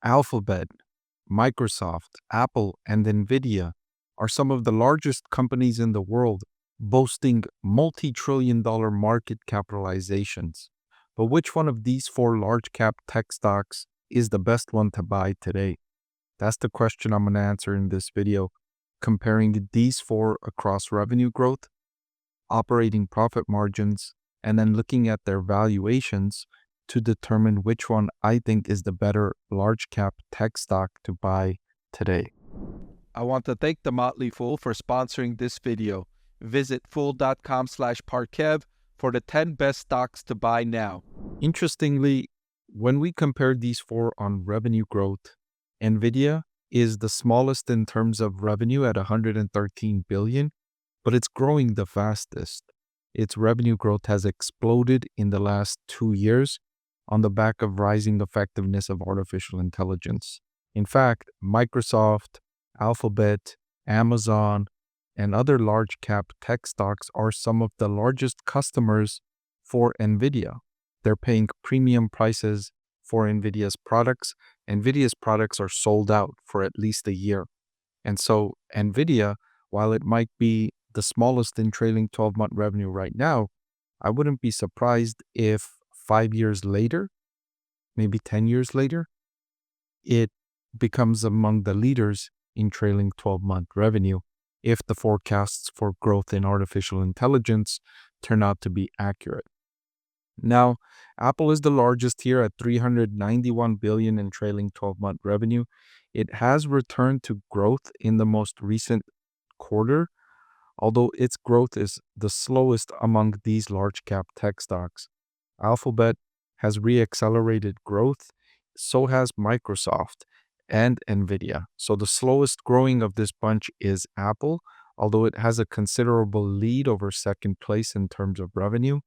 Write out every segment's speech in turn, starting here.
Alphabet, Microsoft, Apple, and Nvidia are some of the largest companies in the world, boasting multi-trillion-dollar market capitalizations. But which one of these four large-cap tech stocks is the best one to buy today? That's the question I'm going to answer in this video, comparing these four across revenue growth, operating profit margins, and then looking at their valuations to determine which one I think is the better large cap tech stock to buy today. I want to thank the Motley Fool for sponsoring this video. Visit fool.com/Parkev for the 10 best stocks to buy now. Interestingly, when we compare these four on revenue growth, Nvidia is the smallest in terms of revenue at $113 billion, but it's growing the fastest. Its revenue growth has exploded in the last 2 years on the back of rising effectiveness of artificial intelligence. In fact, Microsoft, Alphabet, Amazon, and other large cap tech stocks are some of the largest customers for Nvidia. They're paying premium prices for Nvidia's products. Nvidia's products are sold out for at least a year. And so Nvidia, while it might be the smallest in trailing 12-month revenue right now, I wouldn't be surprised if 5 years later, maybe 10 years later, it becomes among the leaders in trailing 12-month revenue if the forecasts for growth in artificial intelligence turn out to be accurate. Now, Apple is the largest here at $391 billion in trailing 12-month revenue. It has returned to growth in the most recent quarter, although its growth is the slowest among these large cap tech stocks. Alphabet has re-accelerated growth, so has Microsoft and Nvidia. So the slowest growing of this bunch is Apple, although it has a considerable lead over second place in terms of revenue.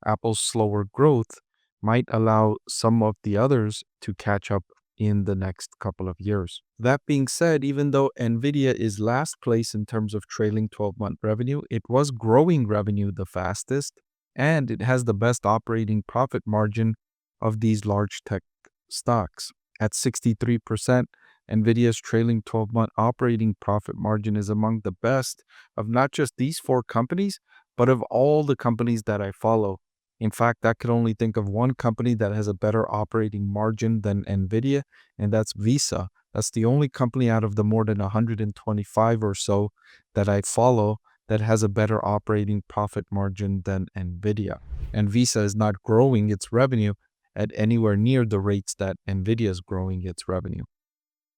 Apple's slower growth might allow some of the others to catch up in the next couple of years. That being said, even though Nvidia is last place in terms of trailing 12-month revenue, it was growing revenue the fastest, and it has the best operating profit margin of these large tech stocks. At 63%, Nvidia's trailing 12-month operating profit margin is among the best of not just these four companies, but of all the companies that I follow. In fact, I could only think of one company that has a better operating margin than Nvidia, and that's Visa. That's the only company out of the more than 125 or so that I follow that has a better operating profit margin than Nvidia. And Visa is not growing its revenue at anywhere near the rates that Nvidia is growing its revenue.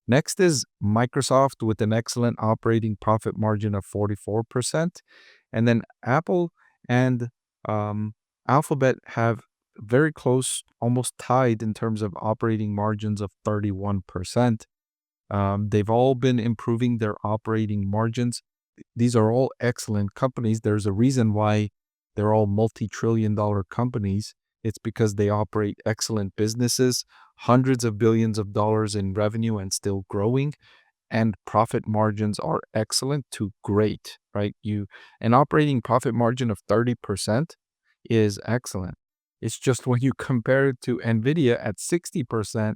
Next is Microsoft with an excellent operating profit margin of 44%. And then Apple and Alphabet have very close, almost tied in terms of operating margins of 31%. They've all been improving their operating margins. These are all excellent companies. There's a reason why they're all multi-trillion-dollar companies. It's because they operate excellent businesses, hundreds of billions of dollars in revenue and still growing, and profit margins are excellent to great, right? An operating profit margin of 30% is excellent. It's just when you compare it to Nvidia at 60%,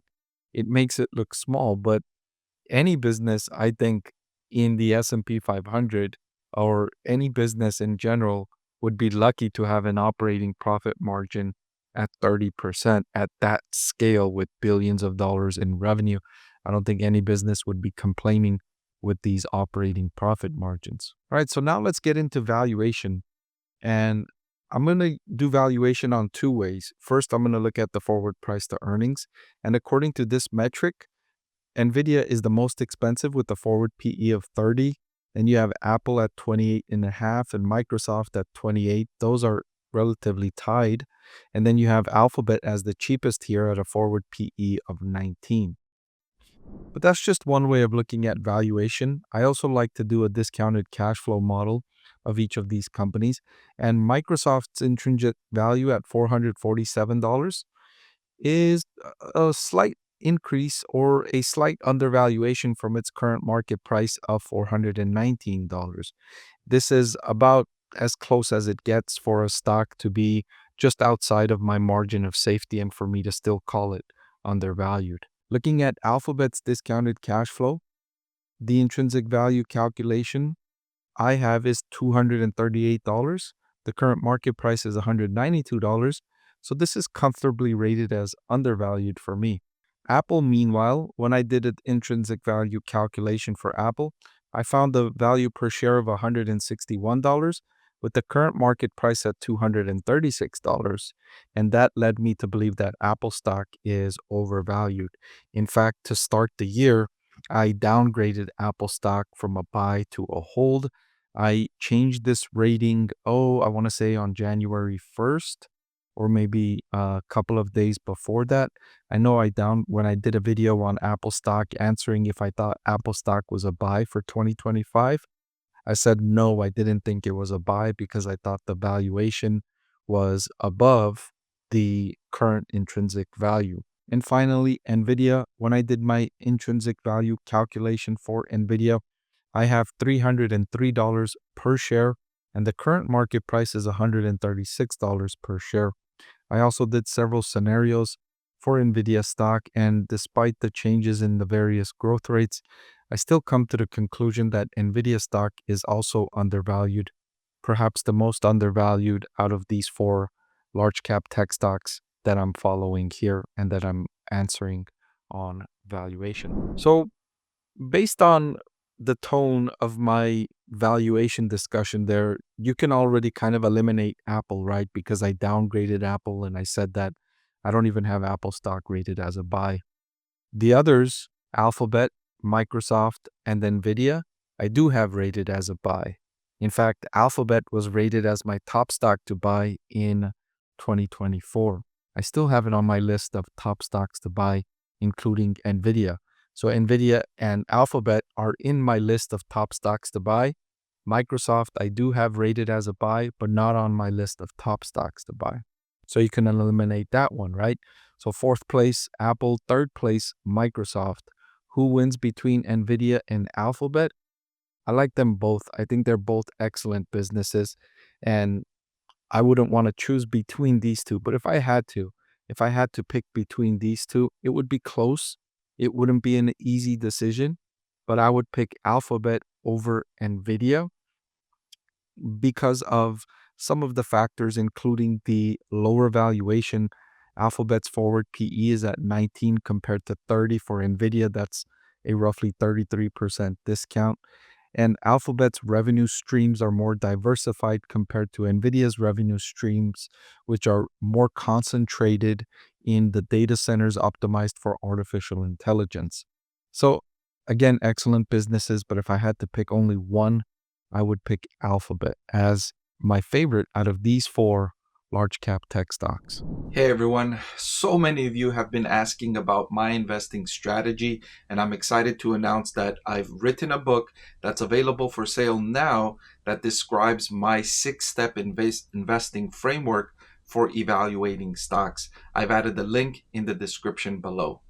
it makes it look small. But any business, I think, in the S&P 500 or any business in general would be lucky to have an operating profit margin at 30% at that scale with billions of dollars in revenue. I don't think any business would be complaining with these operating profit margins. All right, so now let's get into valuation. And I'm going to do valuation on two ways. First, I'm going to look at the forward price to earnings. And according to this metric, Nvidia is the most expensive with a forward PE of 30. Then you have Apple at 28.5 and Microsoft at 28. Those are relatively tied. And then you have Alphabet as the cheapest here at a forward PE of 19. But that's just one way of looking at valuation. I also like to do a discounted cash flow model of each of these companies. And Microsoft's intrinsic value at $447 is a slight increase or a slight undervaluation from its current market price of $419. This is about as close as it gets for a stock to be just outside of my margin of safety and for me to still call it undervalued. Looking at Alphabet's discounted cash flow, the intrinsic value calculation I have is $238. The current market price is $192. So this is comfortably rated as undervalued for me. Apple, meanwhile, when I did an intrinsic value calculation for Apple, I found the value per share of $161 with the current market price at $236. And that led me to believe that Apple stock is overvalued. In fact, to start the year, I downgraded Apple stock from a buy to a hold. I changed this rating, I want to say on January 1st or maybe a couple of days before that. I know when I did a video on Apple stock answering if I thought Apple stock was a buy for 2025. I said no, I didn't think it was a buy because I thought the valuation was above the current intrinsic value. And finally, Nvidia, when I did my intrinsic value calculation for Nvidia, I have $303 per share, and the current market price is $136 per share. I also did several scenarios for Nvidia stock, and despite the changes in the various growth rates, I still come to the conclusion that Nvidia stock is also undervalued, perhaps the most undervalued out of these four large cap tech stocks that I'm following here and that I'm answering on valuation. So, based on the tone of my valuation discussion there, you can already kind of eliminate Apple, right? Because I downgraded Apple and I said that I don't even have Apple stock rated as a buy. The others, Alphabet, Microsoft, and Nvidia, I do have rated as a buy. In fact, Alphabet was rated as my top stock to buy in 2024. I still have it on my list of top stocks to buy, including Nvidia. So Nvidia and Alphabet are in my list of top stocks to buy. Microsoft, I do have rated as a buy, but not on my list of top stocks to buy. So you can eliminate that one, right? So fourth place, Apple. Third place, Microsoft. Who wins between Nvidia and Alphabet? I like them both. I think they're both excellent businesses. And I wouldn't want to choose between these two. But if I had to pick between these two, it would be close. It wouldn't be an easy decision. But I would pick Alphabet over Nvidia because of some of the factors, including the lower valuation. Alphabet's forward PE is at 19 compared to 30 for Nvidia. That's a roughly 33% discount. And Alphabet's revenue streams are more diversified compared to Nvidia's revenue streams, which are more concentrated in the data centers optimized for artificial intelligence. So, again, excellent businesses, but if I had to pick only one, I would pick Alphabet as my favorite out of these four large cap tech stocks. Hey everyone, so many of you have been asking about my investing strategy, and I'm excited to announce that I've written a book that's available for sale now that describes my 6-step investing framework for evaluating stocks. I've added the link in the description below.